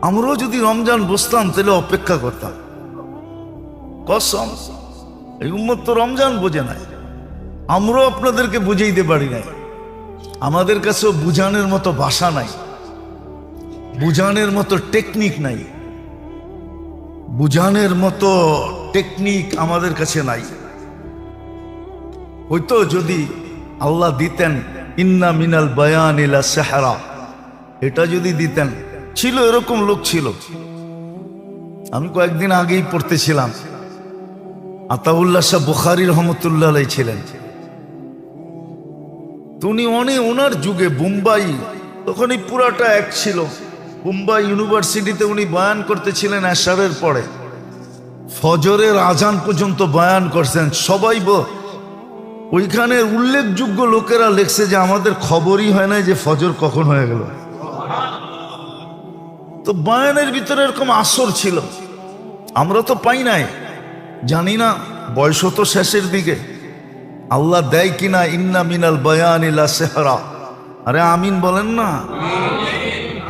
আমরাও যদি রমজান বসতাম তাহলে অপেক্ষা করতাম। কসম, এই উম্মত তো রমজান বোঝে নাই, আমরাও আপনাদেরকে বুঝাইতে পারি নাই। আমাদের কাছেও বুঝানোর মতো ভাষা নাই, বুঝানোর মতো টেকনিক নাই, বুঝানোর মতো টেকনিক আমাদের কাছে নাই। হয়তো যদি আল্লাহ দিতেন ইন্না মিনাল বায়ান ইলা সাহরা, এটা যদি দিতেন, ছিল এরকম লোক ছিল। আমি কয়েকদিন আগেই পড়তেছিলাম, আতাউল্লাহ শাহ বুখারী রহমতুল্লাহ আলাইহি ছিলেন। উনি ওনার যুগে বোম্বাই, তখন এই পুরাটা এক ছিল, বোম্বাই ইউনিভার্সিটিতে উনি বয়ান করতেছিলেন। এশারের পরে ফজরের আজান পর্যন্ত বয়ান করছেন। সবাই ওইখানে উল্লেখযোগ্য লোকেরা লেখছে যে আমাদের খবরই হয় না যে ফজর কখন হয়ে গেল। তো বয়ানের ভিতরে এরকম আসর ছিল, আমরা তো পাই নাই, জানি না, বয়স তো শেষের দিকে। আল্লাহ দেয় কিনা ইন্না মিনাল বায়ান ইলা সাহরা। আরে আমিন বলেন না।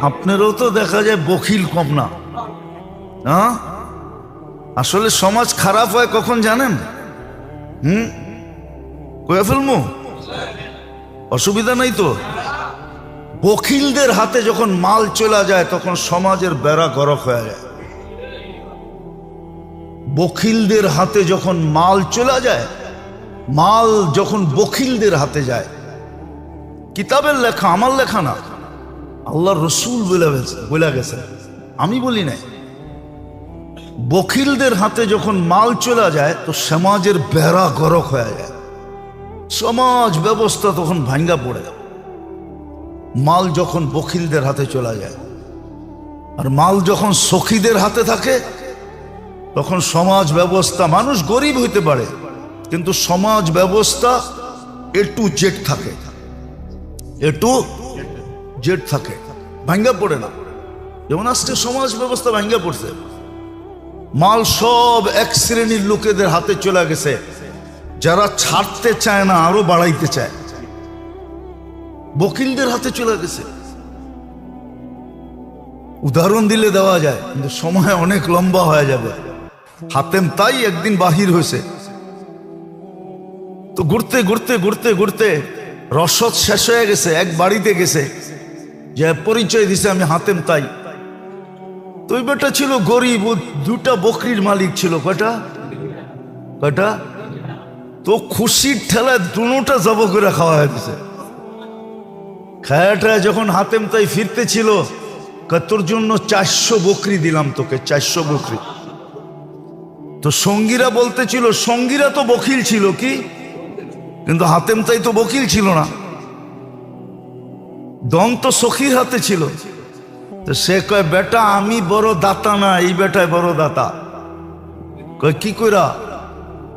আপনারও তো দেখা যায় বখিল কম না। হ্যাঁ, আসলে সমাজ খারাপ হয় কখন জানেন? কয়ে ফেলমু, অসুবিধা নাই তো। বখিলদের হাতে যখন মাল চলে যায় তখন সমাজের বেড়া গরক হয়ে যায়। বখিলদের হাতে যখন মাল চলে যায়, মাল যখন বখিলদের হাতে যায়, কিতাবের লেখা, আমার লেখা না, আল্লাহ রসুল বলে গেছে, আমি বলি নাই। বখিলদের হাতে যখন মাল চলে যায় তো সমাজের বেড়া গরক হয়ে যায়, সমাজ ব্যবস্থা তখন ভাঙ্গা পড়ে। মাল যখন বখিলদের হাতে চলে যায়, আর মাল যখন সখীদের হাতে থাকে তখন সমাজ ব্যবস্থা, মানুষ গরিব হইতে পারে কিন্তু সমাজ ব্যবস্থা এ টু জেড থাকে, এ টু জেড থাকে, ভাঙ্গা পড়ে না। যেমন আজকে সমাজ ব্যবস্থা ভাঙ্গা পড়ছে, মাল সব এক শ্রেণীর লোকেদের হাতে চলে গেছে, যারা ছাড়তে চায় না আরো বাড়াইতে চায়, বকিলদের হাতে চলে গেছে। উদাহরণ দিলে দেওয়া যায় কিন্তু সময় অনেক লম্বা হয়ে যাবে। হাতেম তাই একদিন বাহির হয়েছে, তো ঘুরতে ঘুরতে ঘুরতে ঘুরতে রসদ শেষ হয়ে গেছে, এক বাড়িতে গেছে, যে পরিচয় দিছে আমি হাতেম তাই। তো ওই বেটা ছিল গরিব, দুটা বকরির মালিক ছিল। কয়টা কয়টা? তো খুশির ঠেলায় দুটা জব করে খাওয়া হয়েছে। খায়াটা যখন হাতেম তাই ফিরতে ছিল, তোর জন্য 400 বকরি দিলাম তোকে, 400 বকরি। তো সঙ্গীরা বলতেছিল, সঙ্গীরা তো বকিল ছিল কি, কিন্তু হাতেম তাই তো বকিল ছিল না, দম তো সখীর হাতে ছিল। তো সে কয় বেটা আমি বড় দাতা না, এই বেটায় বড় দাতা। কয় কি কইরা?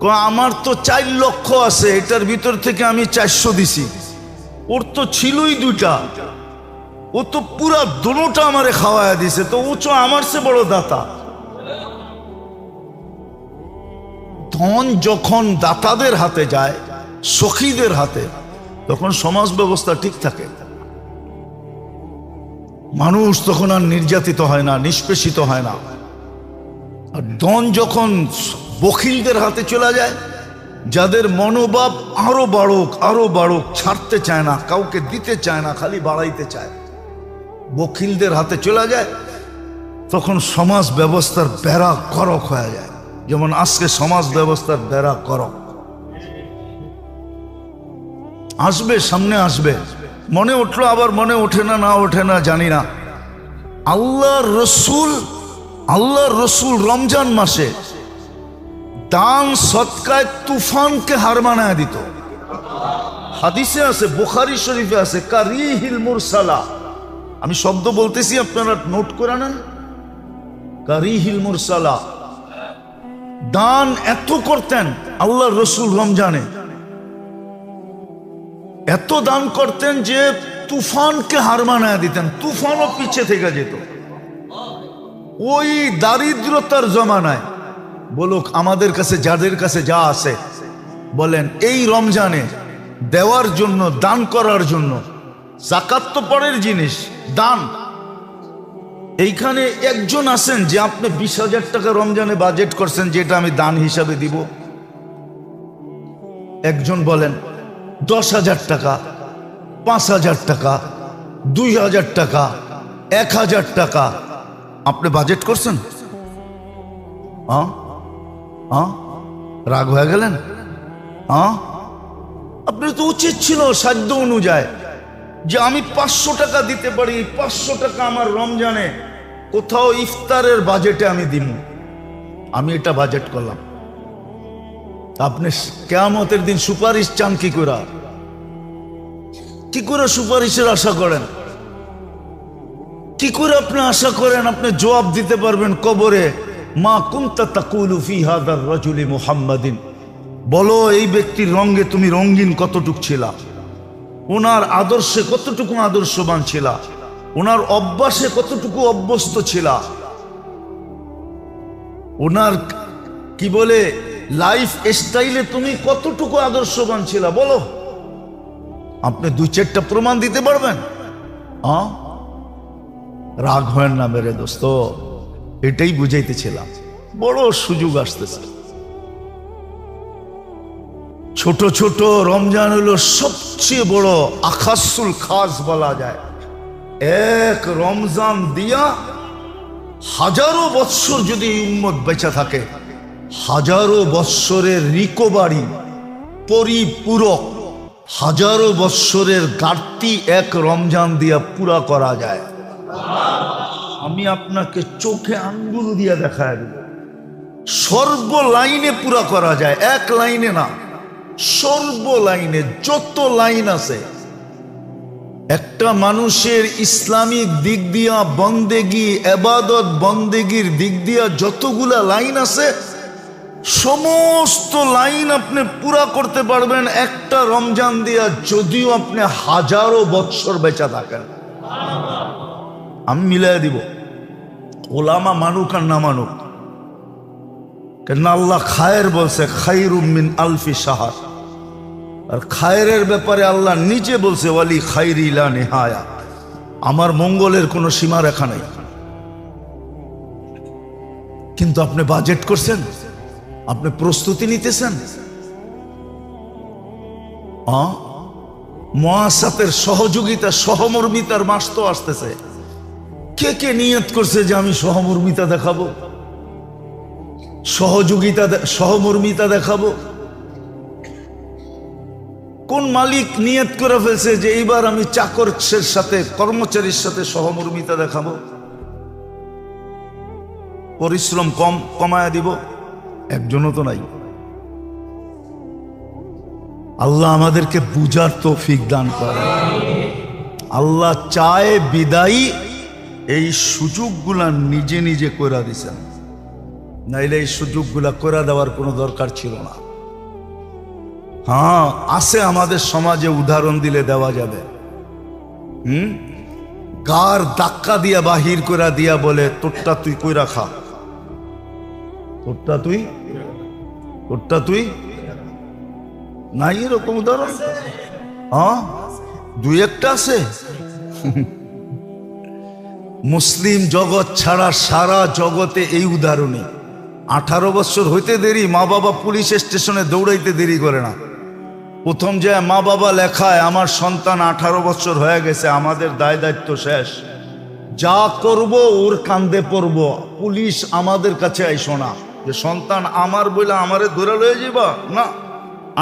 কয় আমার তো 4 লক্ষ আছে, এটার ভিতর থেকে আমি 400 দিছি, ওর তো ছিলই 2টা, ও তো পুরা দুটা আমারে খাওয়ায়া দিছে, তো ও তো আমার চেয়ে বড় দাতা। ধন যখন দাতাদের হাতে যায়, সখীদের হাতে, তখন সমাজ ব্যবস্থা ঠিক থাকে, মানুষ তখন আর নির্যাতিত হয় না, নিষ্পেষিত হয় না। আর ধন যখন বখিলদের হাতে চলে যায়, যাদের মনোভাব আরো বাড়ুক আরো বাড়ুক, ছাড়তে চায় না, কাউকে দিতে চায় না, খালি বাড়াইতে চায়, বখিলদের হাতে চলে যায়, তখন সমাজ ব্যবস্থার বেড়া গরক হয়ে যায়। যেমন আজকে সমাজ ব্যবস্থার বেড়া গরক আসবে, সামনে আসবে, মনে উঠলো আবার মনে ওঠে না, না ওঠে না জানি না। আল্লাহর রসুল রমজান মাসে দান সৎকায় তুফানকে হার মানায় দিত। হাদিসে আছে, বুখারী শরীফে আছে, কারিহিল মুরসালা। আমি শব্দ বলতেছি, আপনারা নোট করে নেন। কারিহিল মুরসালা, দান এত করতেন আল্লাহর রসুল রমজানে, এত দান করতেন যে তুফানকে হার মানায় দিতেন, তুফানও পিছে থেকে যেত। ওই দারিদ্রতার জমানায় বলুক, আমাদের কাছে যাদের কাছে যা আছে বলেন, এই রমজানে দেওয়ার জন্য, দান করার জন্য, যাকাত তো পরের জিনিস, দান এইখানে একজন আছেন যে আপনি 20,000 টাকা রমজানে বাজেট করছেন যেটা আমি দান হিসাবে দিব? একজন বলেন 10,000 টাকা, 5,000 টাকা, 2,000 টাকা, 1,000 টাকা আপনি বাজেট করছেন? রাগ হয়ে গেলেন? আপনার তো উচিত ছিল সাধ্য অনুযায়ী যে আমি 500 টাকা দিতে পারি, 500 টাকা আমার রমজানে কোথাও ইফতারের বাজেটে আমি দিব। আমি এটা বাজেট করলাম। আপনি কিয়ামতের দিন সুপারিশ চান কি করে? কি করে সুপারিশের আশা করেন? কি করে আপনি আশা করেন আপনি জবাব দিতে পারবেন কবরে? মা কুনতা তাকুলু ফি হাদার রাজুলি মুহাম্মাদিন, বলো এই ব্যক্তির রঙে তুমি রঙিন কতটুক ছিলা, ওনার আদর্শে কতটুকু আদর্শবান ছিলা, ওনার অভ্যাসে কতটুকু অভ্যস্ত ছিলা, ওনার কি বলে লাইফ স্টাইলে তুমি কতটুকু আদর্শবান ছিলা বলো। আপনি 2-4টা প্রমাণ দিতে পারবেন? রাগ হয় না মেরে দোস্ত, এটাই বুঝাইতেছিলাম। বড় সুযোগ আসতেছে। ছোট ছোট রমজান হলো সবচেয়ে বড় আখাসুল খাস বলা যায়। এক রমজান দিয়া হাজারো বৎসর যদি উম্মত বেঁচে থাকে, হাজারো বৎসরের রিকভারি পরিপূরক, হাজারো বৎসরের ঘাটতি এক রমজান দিয়া পুরা করা যায়। আমি আপনাকে চোখে আঙ্গুল দিয়া দেখায় দেব, সর্ব লাইনে পুরা করা যায়, এক লাইনে না, সর্ব লাইনে যত লাইন আছে। একটা মানুষের ইসলামিক দিক দিয়া বন্দেগি, এবাদত বন্দেগির দিক দিয়া যতগুলা লাইন আছে, সমস্ত লাইন আপনি পুরা করতে পারবেন একটা রমজান দিয়া, যদিও আপনি হাজারো বৎসর বেঁচে থাকেন। আমি মিলাই দিব, ওলামা মানুক আর না মানুক। কেন আল্লাহ খায়ের বলছে, খায়রুম মিন আলফি শাহর। আর খায়ের ব্যাপারে আল্লাহ নিজে বলছে, ওয়ালি খায়রি লা নিহায়া, আমার মঙ্গলের কোনো সীমা রেখা নেই। কিন্তু আপনি বাজেট করছেন, আপনি প্রস্তুতি নিতেছেন। মুআসাতের সহযোগিতা, সহমর্মিতার মাস তো আসতেছে। কে কে নিয়ত করছে যে আমি সহমর্মিতা দেখাবো, সহযোগিতা, সহমর্মিতা দেখাবো? কোন মালিক নিয়ত করে ফেলছে যে এইবার আমি চাকরের সাথে, কর্মচারীর সাথে সহমর্মিতা দেখাবো, পরিশ্রম কমায়া দিব? একজনও তো নাই। আল্লাহ আমাদেরকে বুঝার তৌফিক দান করে। আল্লাহ চায় বিদায়ী এই সুযোগগুলা নিজে নিজে করে দিছেন, নাইলে এই সুযোগগুলা করে দেওয়ার কোনো দরকার ছিল না। হ্যাঁ, আছে আমাদের সমাজে, উদাহরণ দিলে দেওয়া যাবে। গার ধাক্কা দিয়া বাহির করে দিয়া বলে, তোরটা তুই কইরা খা, তোরটা তুই, তোরটা তুই। নাই এরকম উদাহরণ? হ্যাঁ, 2-1টা আছে। মুসলিম জগৎ ছাড়া সারা জগতে এই উদাহরণই। 18 বছর হইতে দেরি, মা বাবা পুলিশ স্টেশনে দৌড়াইতে দেরি করে না। প্রথম যে মা বাবা লেখায়, আমার সন্তান 18 বছর হয়ে গেছে, আমাদের দায় দায়িত্ব শেষ, যা করব ওর কান্দে পড়ব, পুলিশ আমাদের কাছে আইসো না যে সন্তান আমার বলে আমারে ধরে লয়ে যাবা না।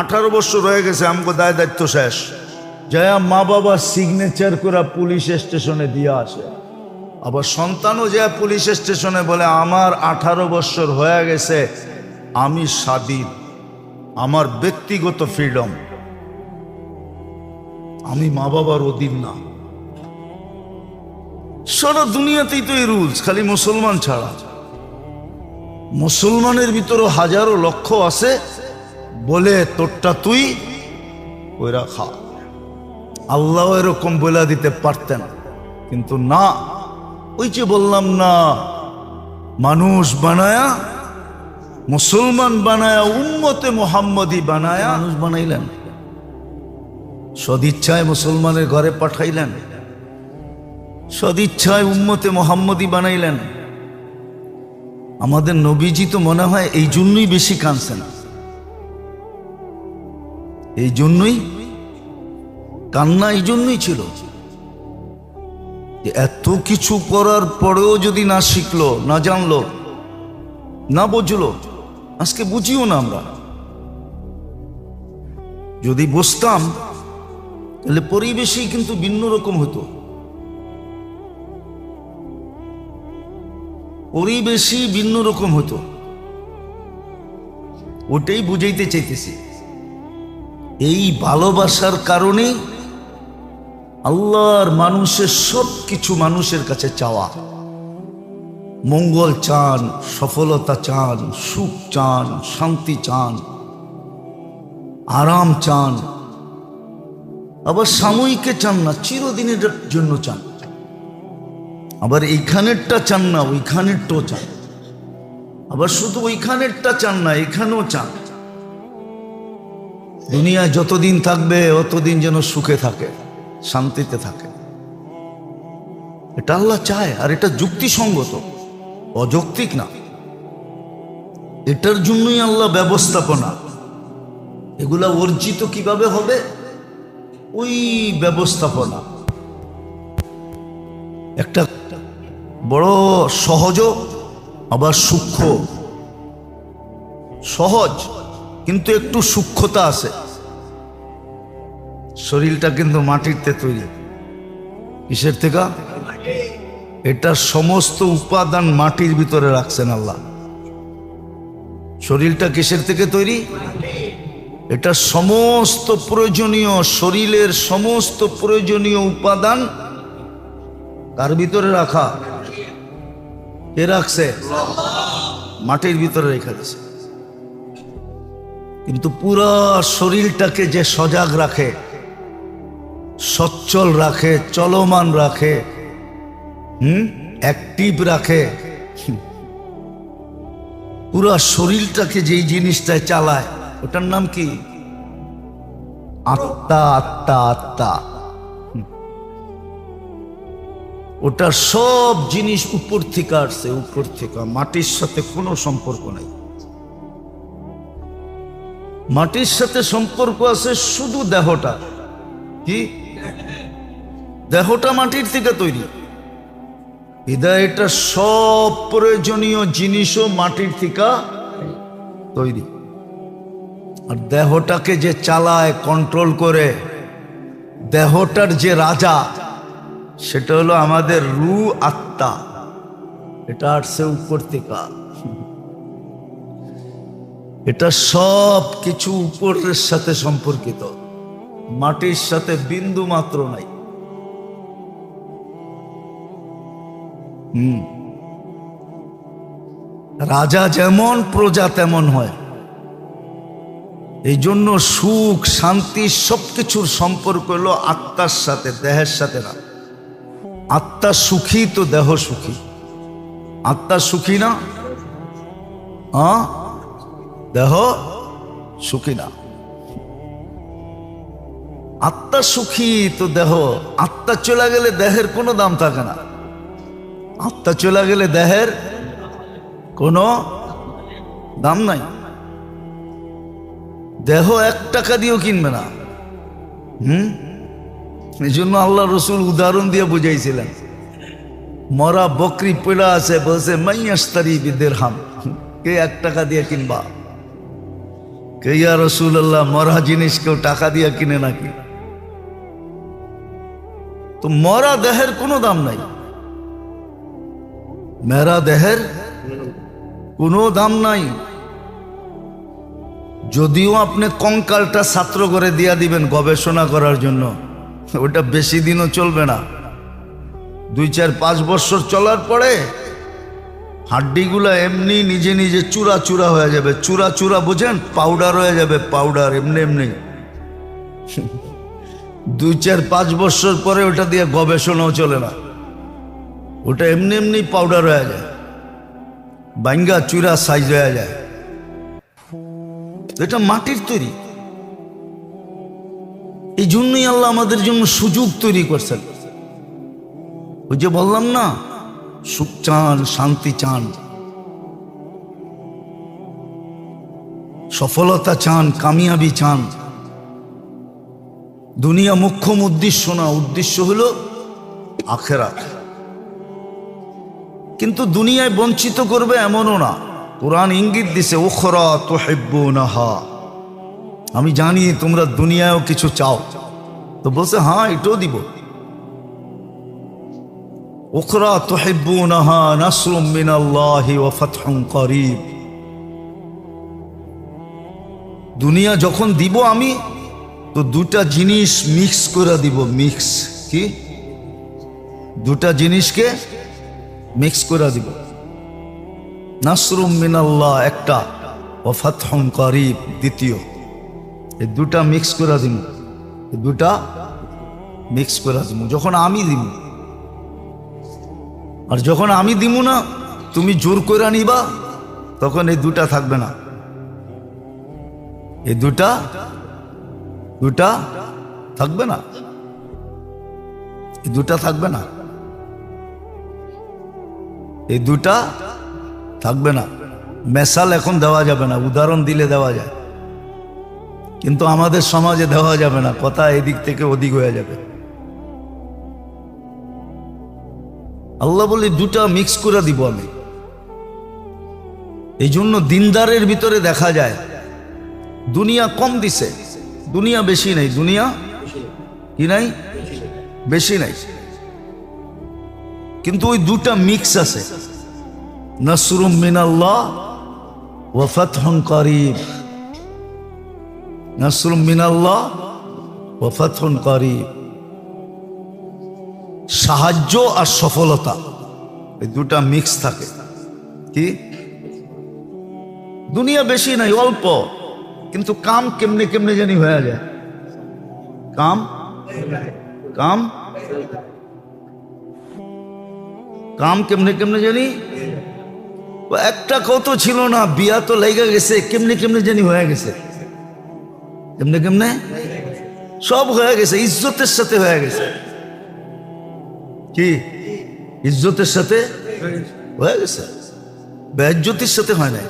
18 বছর হয়ে গেছে, আমাকে দায় দায়িত্ব শেষ। যায় মা বাবা সিগনেচার করে পুলিশ স্টেশনে দিয়ে আসে। আবার সন্তানও যায় পুলিশ স্টেশনে বলে, আমার 18 বছর হয়ে গেছে, আমি স্বাধীন, আমার ব্যক্তিগত ফ্রিডম, আমি মা বাবার অধীন না। সারা দুনিয়াতেই তো এই রুলস, খালি মুসলমান ছাড়া। মুসলমানের ভিতরও হাজারো লক্ষ আছে বলে, তোরটা তুই ওইরা খা। আল্লাহ এরকম বলে দিতে পারতেন, কিন্তু না। ওই যে বললাম না, মানুষ বানায়া, মুসলমান বানায়া, উম্মতে মুহাম্মদী বানায়া মানুষ বানাইলেন, সদিচ্ছায় মুসলমানের ঘরে পাঠাইলেন। সদিচ্ছায় উম্মতে মোহাম্মদী বানাইলেন। আমাদের নবীজি তো মনে হয় এই জন্যই বেশি কাঁদছেন, এই জন্যই কান্না এই জন্যই ছিল যে এত কিছু করার পরেও যদি না শিখলো, না জানলো, না বুঝলো, আজকে বুঝিও না আমরা। যদি বুঝতাম তাহলে পরিবেশই কিন্তু ভিন্ন রকম হতো, পরিবেশই ভিন্ন রকম হতো। ওটাই বুঝাইতে চাইতেছি। এই ভালোবাসার কারণে আল্লাহর মানুষের সব কিছু মানুষের কাছে চাওয়া, মঙ্গল চান, সফলতা চান, সুখ চান, শান্তি চান, আরাম চান, আবার সাময়িকে চান না, চিরদিনের জন্য চান। আবার এইখানেরটা চান না, ওইখানেরটাও চান। আবার শুধু ওইখানেরটা চান না, এখানেও চান। দুনিয়ায় যতদিন থাকবে অতদিন যেন সুখে থাকে, শান্তিতে থাকে। এটা আল্লাহ চায়, আর এটা যুক্তিসঙ্গত, অযৌক্তিক না। এটার জন্যই আল্লাহ ব্যবস্থাপনা। এগুলা অর্জিত কিভাবে হবে? ওই ব্যবস্থাপনা। একটা বড় সহজ আবার সূক্ষ্ম। সহজ কিন্তু একটু সূক্ষ্মতা আছে। শরীরটা কিন্তু মাটিতে তৈরি। কিসের থেকে? এটার সমস্ত উপাদান মাটির ভিতরে রাখছেন আল্লাহ। শরীরটা কিসের থেকে তৈরি? এটা সমস্ত প্রয়োজনীয়, শরীরের সমস্ত প্রয়োজনীয় উপাদান কার ভিতরে রাখা? কে রাখছে? মাটির ভিতরে রেখে দিয়েছে। কিন্তু পুরা শরীরটাকে যে সজাগ রাখে, সচ্ছল রাখে, চলমান রাখে, অ্যাক্টিভ রাখে, পুরা শরীরটাকে যেই জিনিসটায় চালায়, ওটার নাম কি? আত্মা। আত্মা আত্মা। ওটার সব জিনিস উপর থেকে আসছে, উপর থেকে। মাটির সাথে কোনো সম্পর্ক নাই। মাটির সাথে সম্পর্ক আছে শুধু দেহটা। কি? দেহটা মাটির থেকে তৈরি। এটা সব প্রয়োজনীয় জিনিসও মাটির থেকে তৈরি। আর দেহটাকে যে চালায়, কন্ট্রোল করে, দেহটার যে রাজা, সেটা হলো আমাদের রূহ, আত্মা। এটা আসছে উপর থেকে। এটা সব কিছু উপরের সাথে সম্পর্কিত, মাটির সাথে বিন্দু মাত্র নাই। রাজা যেমন, প্রজা তেমন হয়। এই জন্য সুখ, শান্তি সবকিছুর সম্পর্ক হলো আত্মার সাথে, দেহের সাথে না। আত্মা সুখী তো দেহ সুখী। আত্মা সুখী না, দেহ সুখী না। আত্মা সুখী তো দেহ। আত্মা চলে গেলে দেহের কোনো দাম থাকে না। আত্মা চলে গেলে দেহের কোনো দাম নাই। দেহ 1 টাকা দিয়েও কিনবে না। এই জন্য আল্লাহ রসুল উদাহরণ দিয়ে বুঝাইছিলেন। মরা বকরি পড়া আছে, বলছে মাইয়াস্তারি বিদিরহাম, কে 1 টাকা দিয়ে কিনবা? কে ইয়া রাসূলুল্লাহ, মরা জিনিস কেউ টাকা দিয়ে কিনে নাকি? তো মরা দেহের কোনো দাম নাই। মেরা দেহের কোনো দাম নাই। যদিও আপনি কঙ্কালটা ছাত্র করে দিয়া দিবেন গবেষণা করার জন্য, ওটা বেশি দিনও চলবে না। 2, 4, 5 বছর চলার পরে হাড্ডিগুলা এমনি নিজে নিজে চূড়া চূড়া হয়ে যাবে। চূড়া চূড়া বুঝেন? পাউডার হয়ে যাবে, পাউডার। এমনি এমনি 2, 4, 5 বছর পরে ওটা দিয়ে গবেষণাও চলে না। ওটা এমনি এমনি পাউডার হয়ে যায়, বাঙ্গা চূড়া সাইজ হয়ে যায়। এটা মাটির তৈরি। এই জন্যই আল্লাহ আমাদের জন্য সুযোগ তৈরি করছেন। ওই যে বললাম না, সুখ চান, শান্তি চান, সফলতা চান, কামিয়াবি চান, দুনিয়া মুখ্যম উদ্দেশ্য না, উদ্দেশ্য হলো আখিরাত। কিন্তু দুনিয়ায় বঞ্চিত করবে এমনও না, কোরআন ইঙ্গিত দিছে উখরা তুহিব্বুনাহা, আমি জানি তোমরা দুনিয়ায়ও কিছু চাও। তো বলছে হ্যাঁ এটাও দিব। উখরা তুহিব্বুনাহা নাসরুম মিনাল্লাহি ওয়া ফাতহুন করিব, দুনিয়া যখন দিব আমি, তো দুটা জিনিস মিক্স করে দিব। মিক্স কি? দুটা জিনিসকে মিক্স করে দিব। নাসরুম মিনাল্লাহ একটা, ওয়া ফাতহুন করিব দ্বিতীয়। এই দুটা মিক্স করে দিব, এই দুটা মিক্স করে দিব যখন আমি দিব। আর যখন আমি দিব না, তুমি জোর করে নিবা, তখন এই দুটা থাকবে না। এই দুটা থাকবে না, এই দুটা থাকবে না, এই দুটা থাকবে না। মেসাল এখন দেওয়া যাবে না, উদাহরণ দিলে দেওয়া যায়, কিন্তু আমাদের সমাজে দেওয়া যাবে না, কথা এদিক থেকে ওদিক হয়ে যাবে। আল্লাহ বলি দুটা মিক্স করে দিব আমি। এই জন্য দিনদারের ভিতরে দেখা যায় দুনিয়া কম দিছে, দুনিয়া বেশি নাই, দুনিয়া কি নাই, বেশি নাই, কিন্তু ওই দুটা মিক্স আছে, নাসরুম মিনাল্লাহ ওয়া ফাতহুন করিব, নাসরুম মিনাল্লাহ ওয়া ফাতহুন করিব, সাহায্য আর সফলতা, এই দুটা মিক্স থাকে। কি? দুনিয়া বেশি নাই, অল্প, কিন্তু কাম কেমনে কেমনে জানি হয়ে যায়। কাম কাম কাম কেমনে কেমনে জানি, একটা কত ছিল না, বিয়া তো লেগে গেছে, কেমনে কেমনে জানি হয়ে গেছে, কেমনে কেমনে সব হয়ে গেছে, ইজ্জতের সাথে হয়ে গেছে। কি? ইজ্জতের সাথে হয়ে গেছে, বেইজ্জতির সাথে হয় নাই।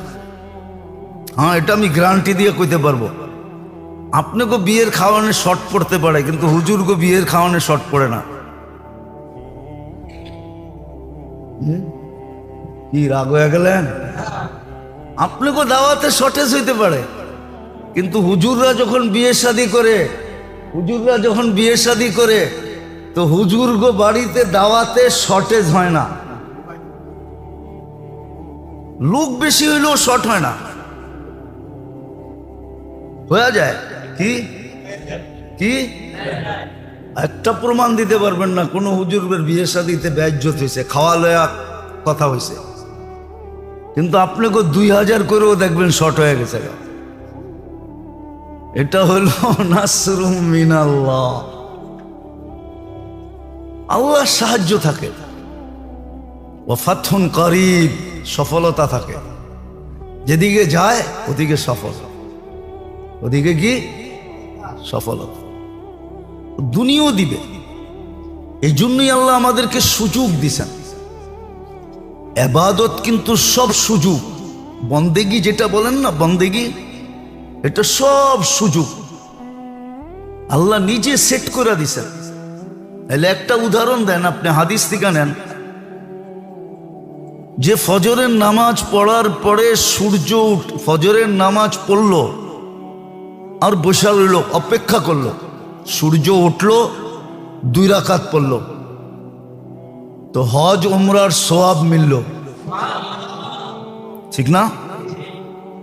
হ্যাঁ, এটা আমি গ্যারান্টি দিয়ে কইতে পারবো। আপনাকে বিয়ের খাওয়ানো শর্ট পড়তে পারে, কিন্তু হুজুরকে বিয়ের খাওয়ানো শর্ট পড়ে না। কি রাগ হয়ে গেলেন? আপনাকে দাওয়াতে শর্টেজ হইতে পারে, কিন্তু হুজুররা যখন বিয়ে শাদী করে, হুজুররা যখন বিয়ে শাদী করে, তো হুজুরগো বাড়িতে দাওয়াতে শর্টেজ হয় না। লোক বেশি হইলেও শর্ট হয় না, হয়ে যায়। কি কি একটা প্রমাণ দিতে পারবেন না কোন হুজুরের বিয়ে শাদীতে বেইজ্জত হয়েছে, খাওয়া লয়া কথা হয়েছে, কিন্তু আপনাকে 2000 করেও দেখবেন শর্ট হয়ে গেছে। এটা হলো নাসরুম মিনাল্লাহ, আল্লাহর সাহায্য থাকে। ওয়া ফাতহুন করিব, সফলতা থাকে, যেদিকে যায় ওদিকে সফল, ওদিকে কি সফলতা, দুনিয়াও দিবে। এই জন্যই আল্লাহ আমাদেরকে সুযোগ দিছেন। ইবাদত কিন্তু সব সুযোগ, বন্দেগি যেটা বলেন না, বন্দেগি, এটা সব সুযোগ আল্লাহ নিজে সেট করে দিছেন। তাহলে একটা উদাহরণ দেন, আপনি হাদিস থেকে নেন, যে ফজরের নামাজ পড়ার পরে সূর্য ফজরের নামাজ পড়লো আর বসে রইল, অপেক্ষা করলো, সূর্য উঠলো, 2 রাকাত পড়লো, তো হজ উমরার সওয়াব মিলল, ঠিক না?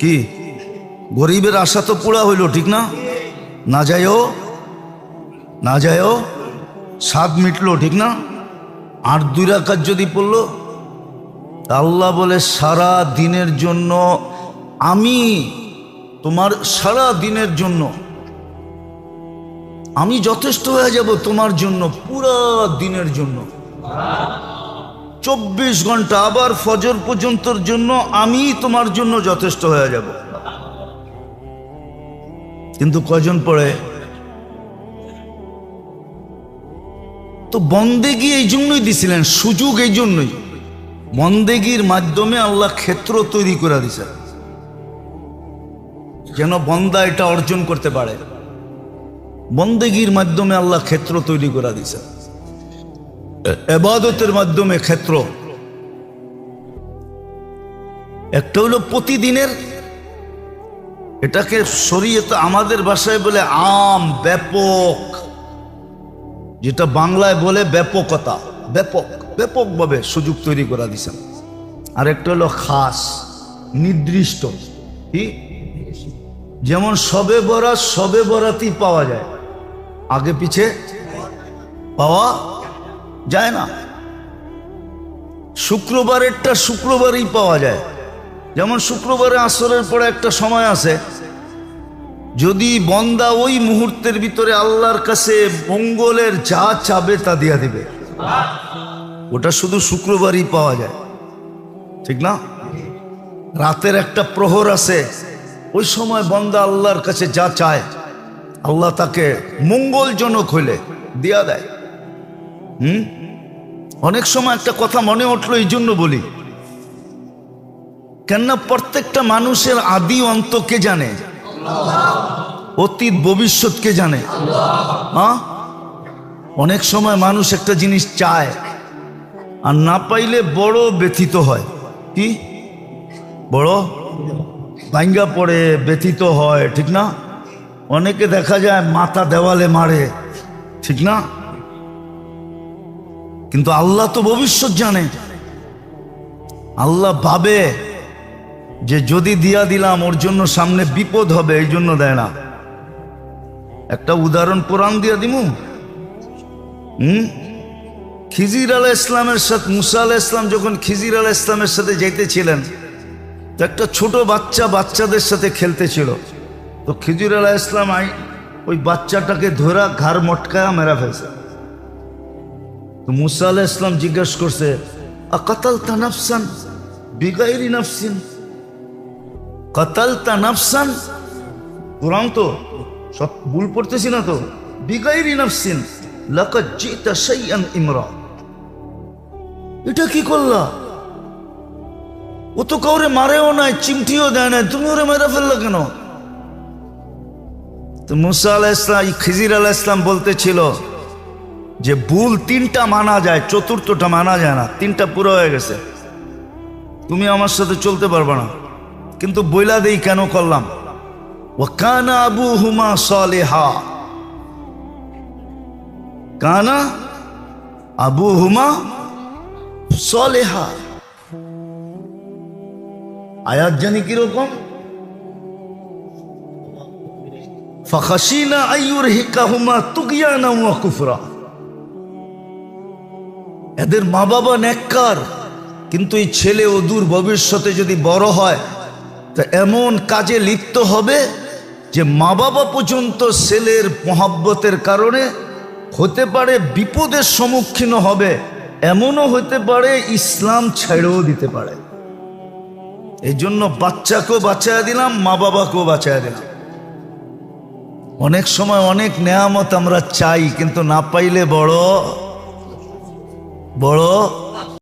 কি গরিবের আশা তো পুরা হইল, ঠিক না? না যায়ও স্বাদ মিটলো, ঠিক না? আর 2 রাকাত যদি পড়লো, আল্লাহ বলে সারা দিনের জন্য আমি, তোমার সারা দিনের জন্য আমি যথেষ্ট হয়ে যাব, তোমার জন্য পুরা দিনের জন্য 24 ঘন্টা, আবার ফজর পর্যন্তর জন্য আমি তোমার জন্য যথেষ্ট হয়ে যাব। কিন্তু কয়জন পড়ে? তো বন্দেগী এই জন্যই দিছিলেন, সুযোগ এই জন্যই, বন্দেগীর মাধ্যমে আল্লাহ ক্ষেত্র তৈরি করে দিছেন যেন বন্দা এটা অর্জন করতে পারে। বন্দেগীর মাধ্যমে আল্লাহ ক্ষেত্র তৈরি করে দিছেন, ইবাদতের মাধ্যমে ক্ষেত্র। একটা হলো প্রতিদিনের, এটাকে শরীয়তে আমাদের ভাষায় বলে আম, ব্যাপক, যেটা বাংলায় বলে ব্যাপকতা, ব্যাপক, ব্যাপকভাবে সুযোগ তৈরি করে দিছেন। আর একটা হলো খাস, নির্দিষ্ট। কি? যেমন শবে বরাত, শবে বরাতই পাওয়া যায়, আগে পিছে পাওয়া যায় না। শুক্রবারেরটা শুক্রবারই পাওয়া যায়, যেমন শুক্রবারে আসরের পরে একটা সময় আছে, যদি বন্দা ওই মুহূর্তের ভিতরে আল্লাহর কাছে মঙ্গলের যা চাবে তা দিয়া দিবে, ওটা শুধু শুক্রবারই পাওয়া যায়, ঠিক না? রাতের একটা প্রহর আছে, ওই সময় বন্দা আল্লাহর কাছে যা চায় আল্লাহ তাকে মঙ্গলজনক হইলে দিয়া দেয়। অনেক সময় একটা কথা মনে উঠলো, এই জন্য বলি, কেননা প্রত্যেকটা মানুষের আদি অন্ত কে জানে? অতীত ভবিষ্যৎ কে জানে? হ্যাঁ, অনেক সময় মানুষ একটা জিনিস চায় আর না পাইলে বড় ব্যথিত হয়। কি? বড় ভাঙ্গা পড়ে, ব্যথিত হয়, ঠিক না? অনেকে দেখা যায় মাথা দেওয়ালে মারে, ঠিক না? কিন্তু আল্লাহ তো ভবিষ্যৎ জানে। আল্লাহ ভাবে যে যদি দিয়া দিলাম ওর জন্য সামনে বিপদ হবে, এই জন্য দেয় না। একটা উদাহরণ কোরআন দিয়া দিমু। খিজির আলাইহিস ইসলামের সাথে মুসা আলাইহিস ইসলাম যখন খিজির আলাইহিস ইসলামের সাথে যাইতেছিলেন, তো একটা ছোট বাচ্চা বাচ্চাদের সাথে খেলতেছিল। তো খিজির আলাইহিস ইসলাম ওই বাচ্চাটাকে ধরা ঘাড় মটকায়া মেরা ফেলছে। তো মুসা আলাইহিস ইসলাম জিজ্ঞাসা করছে, আকাতালতা নাফসান বিগাইরি নাফসিন, কাতালতা নাফসান, কোরআন তো সব ভুল পড়তেছি না তো, বিগাইরি নাফসিন লাকাদ জিতা শাইআন ইমরা, এটা কি করলা? ও তো কাউরে মারেও নাই, চিমটিও দেয় নাই, তুমি ওরে মেরে ফেললা কেন? তো মুসা আলাইহিস ইসলাম, খিজির আলাইহিস ইসলাম বলতেছিল যে ভুল তিনটা মানা যায়, চতুর্থটা মানা যায় না, তিনটা পুরো হয়ে গেছে, তুমি আমার সাথে চলতে পারবে না। কিন্তু বইলা দেই কেন করলাম। ওয়া কানা আবুহুমা সালিহা, কানা আবুহুমা সালিহা। আয়াত জানি কিরকম, ফাখাশিনা আইয়ুরহিকাহুমা তুগয়ানা ওয়া কুফরা। এদের মা বাবা নেককার, কিন্তু এই ছেলে অদূর ভবিষ্যতে যদি বড় হয় তা এমন কাজে লিপ্ত হবে যে মা বাবা পর্যন্ত ছেলের মহব্বতের কারণে হতে পারে বিপদের সম্মুখীন হবে, এমনও হতে পারে ইসলাম ছেড়েও দিতে পারে। এই জন্য বাচ্চাকেও বাঁচায় দিলাম, মা বাবাকেও বাঁচায় দিলাম। অনেক সময় অনেক নেয়ামত আমরা চাই, কিন্তু না পাইলে বড় বড়